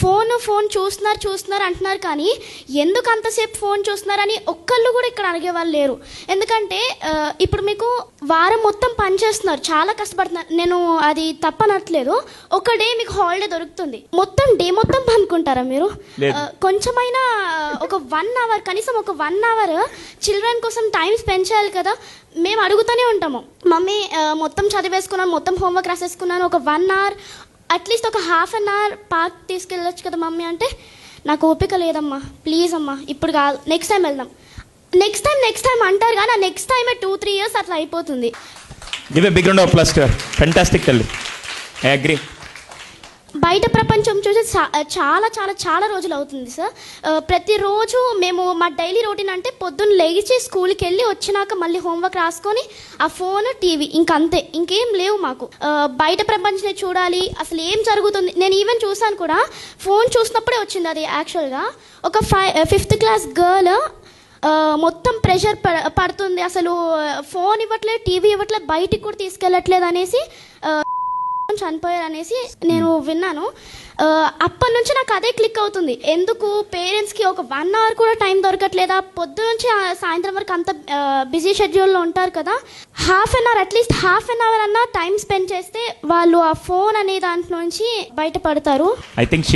Phone చూస్తున్నారు అంటున్నారు, కానీ ఎందుకు అంతసేపు ఫోన్ చూస్తున్నారని ఒక్కళ్ళు కూడా ఇక్కడ అడిగేవాళ్ళు లేరు. ఎందుకంటే ఇప్పుడు మీకు వారం మొత్తం పని చేస్తున్నారు, చాలా కష్టపడుతున్నారు, నేను అది తప్పనట్లేదు. ఒక డే మీకు హాలిడే దొరుకుతుంది, మొత్తం డే మొత్తం పనుకుంటారా మీరు? కొంచెమైనా ఒక 1 అవర్, కనీసం ఒక 1 అవర్ చిల్డ్రన్ కోసం టైం స్పెండ్ చేయాలి కదా. మేము అడుగుతూనే ఉంటాము, మమ్మీ మొత్తం చదివేసుకున్నాను, మొత్తం హోంవర్క్ రాసేసుకున్నాను, ఒక 1 అవర్ అట్లీస్ట్ ఒక ½ అన్ అవర్ పార్క్ తీసుకెళ్ళొచ్చు కదా మమ్మీ అంటే, నాకు ఓపిక లేదమ్మా, ప్లీజ్ అమ్మా ఇప్పుడు కాదు, నెక్స్ట్ టైం వెళ్దాం, నెక్స్ట్ టైం అంటారు, కానీ ఆ నెక్స్ట్ టైమే 2-3 years అట్లా అయిపోతుంది. Give a big round of applause to her. Fantastic తల్లి, ఐ అగ్రీ. బయట ప్రపంచం చూసి చాలా చాలా చాలా రోజులు అవుతుంది సార్. ప్రతిరోజు మేము మా డైలీ రొటీన్ అంటే పొద్దున్న లేచి స్కూల్కి వెళ్ళి వచ్చినాక మళ్ళీ హోంవర్క్ రాసుకొని ఆ ఫోన్, టీవీ, ఇంకంతే, ఇంకేం లేవు మాకు. బయట ప్రపంచాన్ని చూడాలి, అసలు ఏం జరుగుతుంది. నేను ఈవెన్ చూసాను కూడా, ఫోన్ చూసినప్పుడే వచ్చింది అది. యాక్చువల్గా ఒక 5th class గర్ల్ మొత్తం ప్రెషర్ పడుతుంది, అసలు ఫోన్ ఇవ్వట్లేదు, టీవీ ఇవ్వట్లేదు, బయటికి కూడా తీసుకెళ్ళట్లేదు అనేసి చనిపోయారు అనేసి నేను విన్నాను. అప్పటి నుంచి నాకు అదే క్లిక్ అవుతుంది, ఎందుకు పేరెంట్స్కి ఒక 1 అవర్ కూడా టైం దొరకట్లేదా? పొద్దు నుంచి సాయంత్రం వరకు అంత బిజీ షెడ్యూల్లో ఉంటారు కదా, అట్లీస్ట్ ½ అన్ అవర్ అన్నా టైం స్పెండ్ చేస్తే వాళ్ళు ఆ ఫోన్ అనే దాంట్లో నుంచి బయటపడతారు. I think